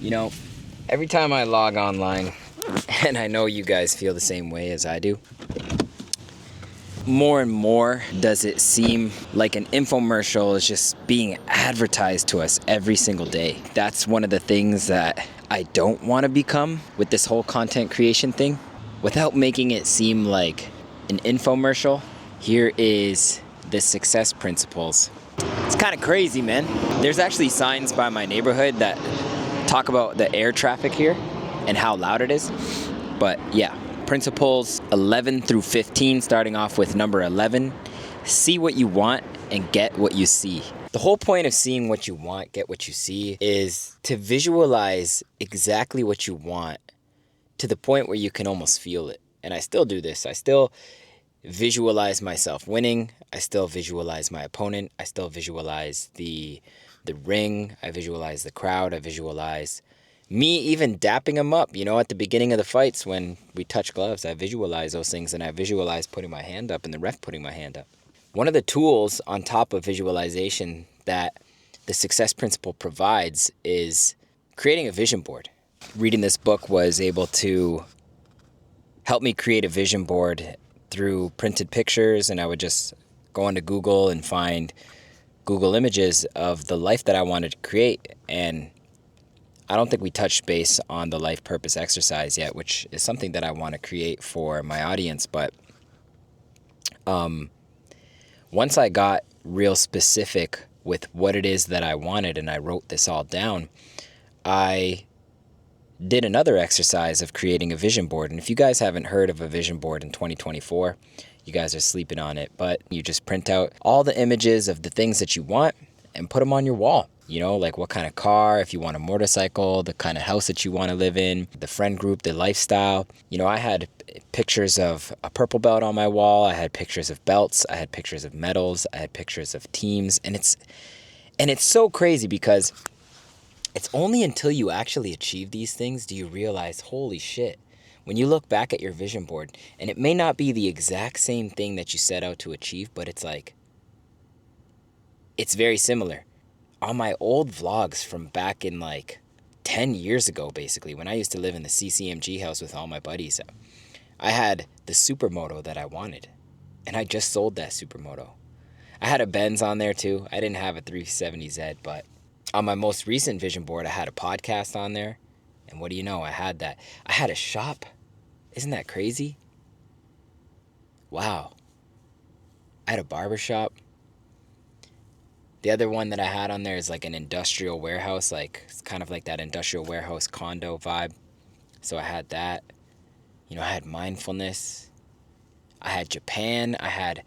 You know, every time I log online, and I know you guys feel the same way as I do, more and more does it seem like an infomercial is just being advertised to us every single day. That's one of the things that I don't want to become with this whole content creation thing. Without making it seem like an infomercial, here is the success principles. It's kind of crazy, man. There's actually signs by my neighborhood that talk about the air traffic here and how loud it is. But yeah, principles 11 through 15, starting off with number 11. See what you want and get what you see. The whole point of seeing what you want, get what you see, is to visualize exactly what you want to the point where you can almost feel it. And I still do this. I still visualize myself winning. I still visualize my opponent. I still visualize the ring. I visualize the crowd. I visualize me even dapping him up. You know, at the beginning of the fights when we touch gloves, I visualize those things, and I visualize putting my hand up and the ref putting my hand up. One of the tools on top of visualization that the success principle provides is creating a vision board. Reading this book was able to help me create a vision board through printed pictures, and I would just go onto Google and find Google images of the life that I wanted to create. And I don't think we touched base on the life purpose exercise yet, which is something that I want to create for my audience. But once I got real specific with what it is that I wanted and I wrote this all down, I did another exercise of creating a vision board. And if you guys haven't heard of a vision board in 2024, you guys are sleeping on it. But you just print out all the images of the things that you want and put them on your wall. You know, like what kind of car, if you want a motorcycle, the kind of house that you want to live in, the friend group, the lifestyle. You know, I had pictures of a purple belt on my wall. I had pictures of belts. I had pictures of medals. I had pictures of teams. And it's so crazy because it's only until you actually achieve these things do you realize, holy shit, when you look back at your vision board, and it may not be the exact same thing that you set out to achieve, but it's like, it's very similar. On my old vlogs from back in like 10 years ago, basically, when I used to live in the CCMG house with all my buddies, I had the Supermoto that I wanted, and I just sold that Supermoto. I had a Benz on there too. I didn't have a 370Z, but on my most recent vision board, I had a podcast on there. And what do you know? I had that. I had a shop. Isn't that crazy? Wow. I had a barber shop. The other one that I had on there is like an industrial warehouse, like it's kind of like that industrial warehouse condo vibe. So I had that. You know, I had mindfulness. I had Japan. I had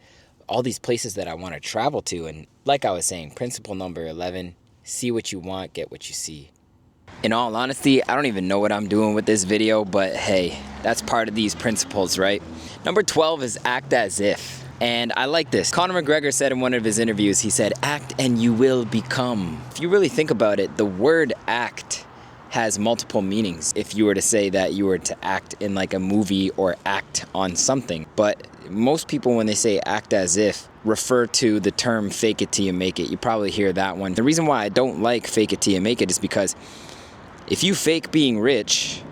all these places that I want to travel to. And like I was saying, principle number 11, see what you want, get what you see. In all honesty, I don't even know what I'm doing with this video, but hey, that's part of these principles, right? Number 12 is act as if. And I like this. Conor McGregor said in one of his interviews, he said, act and you will become. If you really think about it, the word act has multiple meanings. If you were to say that you were to act in like a movie or act on something. But most people, when they say act as if, refer to the term fake it till you make it. You probably hear that one. The reason why I don't like fake it till you make it is because if you fake being rich,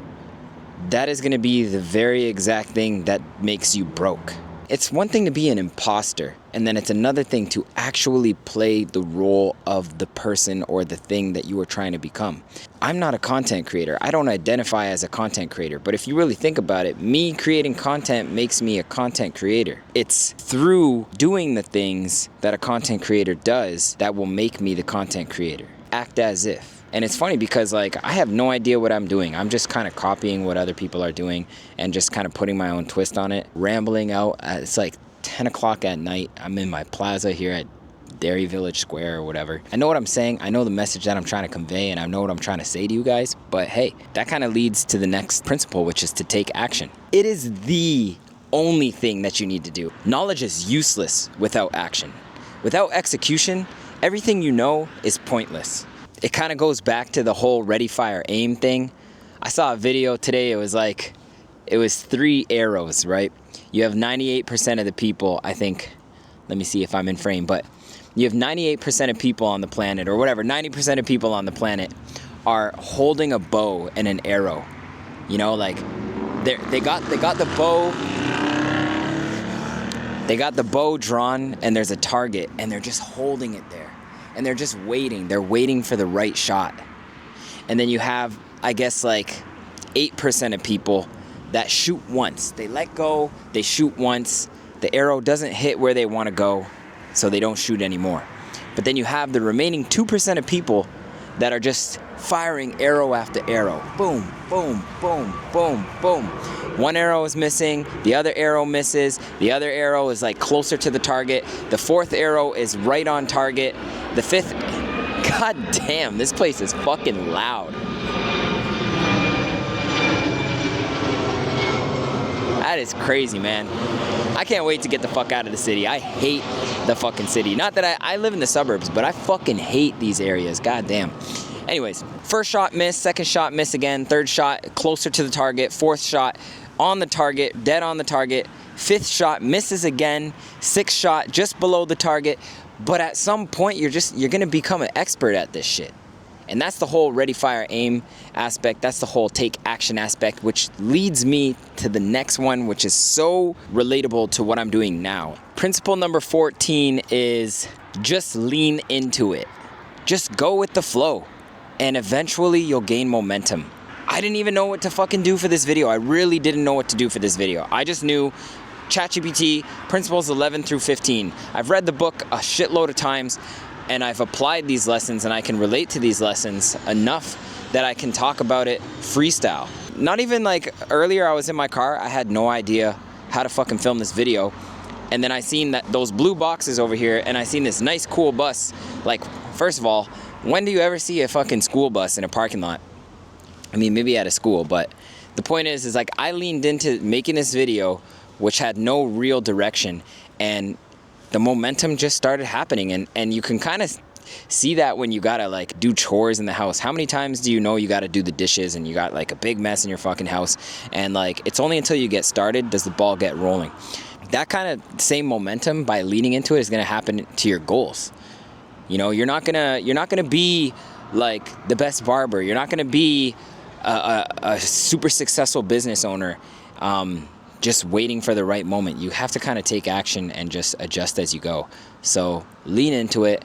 that is going to be the very exact thing that makes you broke. It's one thing to be an imposter, and then it's another thing to actually play the role of the person or the thing that you are trying to become. I'm not a content creator. I don't identify as a content creator, but if you really think about it, me creating content makes me a content creator. It's through doing the things that a content creator does that will make me the content creator. Act as if. And it's funny because like I have no idea what I'm doing. I'm just kind of copying what other people are doing and just kind of putting my own twist on it. Rambling out. It's like 10 o'clock at night. I'm in my plaza here at Dairy Village Square or whatever. I know what I'm saying. I know the message that I'm trying to convey, and I know what I'm trying to say to you guys. But hey, that kind of leads to the next principle, which is to take action. It is the only thing that you need to do. Knowledge is useless without action. Without execution, everything you know is pointless. It kind of goes back to the whole ready, fire, aim thing. I saw a video today. It was 3 arrows, right? You have 98% of the people, I think, let me see if I'm in frame, but you have 98% of people on the planet, or whatever, 90% of people on the planet are holding a bow and an arrow. You know, like they got the bow. They got the bow drawn and there's a target and they're just holding it there. And they're just waiting. They're waiting for the right shot. And then you have, I guess, like 8% of people that shoot once. They let go, they shoot once. The arrow doesn't hit where they want to go, so they don't shoot anymore. But then you have the remaining 2% of people that are just firing arrow after arrow. Boom, boom, boom, boom, boom. One arrow is missing, the other arrow misses, the other arrow is like closer to the target, the fourth arrow is right on target, the fifth, god damn, this place is fucking loud. That is crazy, man. I can't wait to get the fuck out of the city. I hate the fucking city. Not that I live in the suburbs, but I fucking hate these areas, god damn. Anyways, first shot miss, second shot miss again, third shot closer to the target, fourth shot on the target, dead on the target, fifth shot misses again, sixth shot just below the target. But at some point you're gonna become an expert at this shit. And that's the whole ready, fire, aim aspect. That's the whole take action aspect, which leads me to the next one, which is so relatable to what I'm doing now. Principle number 14 is just lean into it. Just go with the flow. And eventually you'll gain momentum. I didn't even know what to fucking do for this video. I really didn't know what to do for this video. I just knew ChatGPT, Principles 11 through 15. I've read the book a shitload of times, and I've applied these lessons, and I can relate to these lessons enough that I can talk about it freestyle. Not even like earlier I was in my car, I had no idea how to fucking film this video. And then I seen that those blue boxes over here, and I seen this nice cool bus. Like, first of all, when do you ever see a fucking school bus in a parking lot? I mean, maybe at a school, but the point is like I leaned into making this video, which had no real direction, and the momentum just started happening. And you can kind of see that when you gotta like do chores in the house. How many times do you know you gotta do the dishes and you got like a big mess in your fucking house, and like it's only until you get started does the ball get rolling. That kind of same momentum by leaning into it is gonna happen to your goals. You know, you're not gonna be like the best barber. You're not gonna be a super successful business owner just waiting for the right moment. You have to kind of take action and just adjust as you go. So lean into it,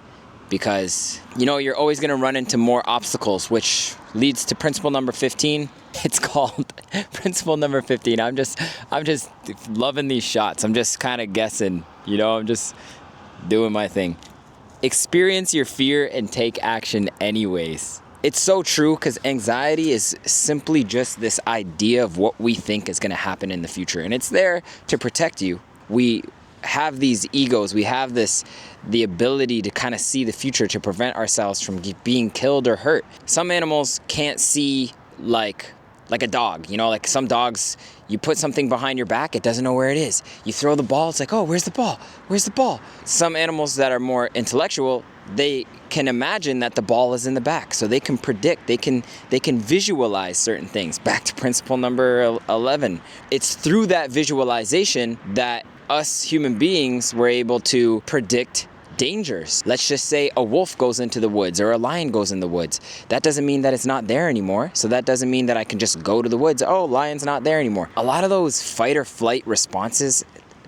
because you know you're always gonna run into more obstacles, which leads to principle number 15. It's called principle number 15. I'm just loving these shots. I'm just kind of guessing, you know, I'm just doing my thing. Experience your fear and take action anyways. It's so true, because anxiety is simply just this idea of what we think is going to happen in the future. And it's there to protect you. We have these egos. We have the ability to kind of see the future to prevent ourselves from being killed or hurt. Some animals can't see like a dog. You know, like some dogs, you put something behind your back, it doesn't know where it is. You throw the ball, it's like, oh, where's the ball? Where's the ball? Some animals that are more intellectual, they can imagine that the ball is in the back, so they can predict, they can visualize certain things. Back to principle number 11. It's through that visualization that us human beings were able to predict dangers. Let's just say a wolf goes into the woods or a lion goes in the woods. That doesn't mean that it's not there anymore. So that doesn't mean that I can just go to the woods. Oh, lion's not there anymore. A lot of those fight or flight responses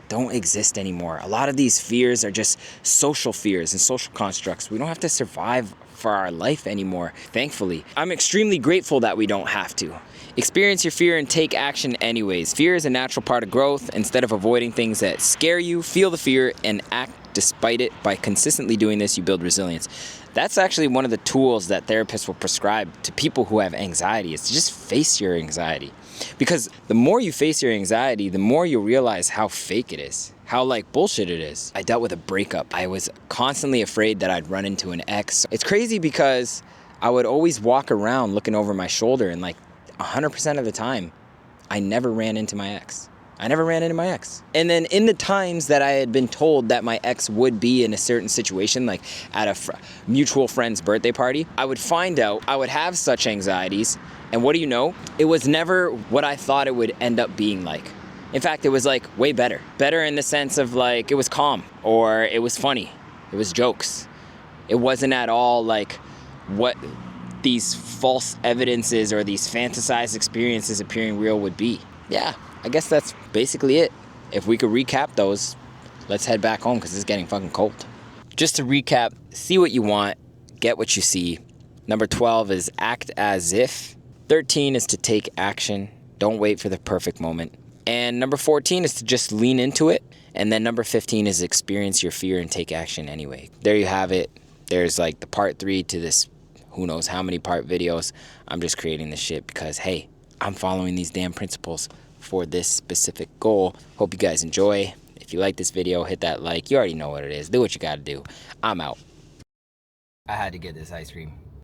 don't exist anymore. A lot of these fears are just social fears and social constructs. We don't have to survive for our life anymore, thankfully. I'm extremely grateful that we don't have to. Experience your fear and take action anyways. Fear is a natural part of growth. Instead of avoiding things that scare you, feel the fear and act despite it. By consistently doing this, you build resilience. That's actually one of the tools that therapists will prescribe to people who have anxiety, is to just face your anxiety. Because the more you face your anxiety, the more you'll realize how fake it is, how like bullshit it is. I dealt with a breakup. I was constantly afraid that I'd run into an ex. It's crazy because I would always walk around looking over my shoulder, and like 100% of the time, I never ran into my ex. I never ran into my ex. And then in the times that I had been told that my ex would be in a certain situation, like at a mutual friend's birthday party, I would find out I would have such anxieties. And what do you know? It was never what I thought it would end up being like. In fact, it was like way better. Better in the sense of like it was calm, or it was funny. It was jokes. It wasn't at all like what these false evidences or these fantasized experiences appearing real would be. Yeah, I guess that's basically it. If we could recap those, let's head back home because it's getting fucking cold. Just to recap, see what you want, get what you see. Number 12 is act as if. 13 is to take action. Don't wait for the perfect moment. And number 14 is to just lean into it. And then number 15 is experience your fear and take action anyway. There you have it. There's like the part 3 to this who knows how many part videos. I'm just creating this shit because, hey, I'm following these damn principles for this specific goal. Hope you guys enjoy. If you like this video, hit that like. You already know what it is. Do what you gotta do. I'm out. I had to get this ice cream.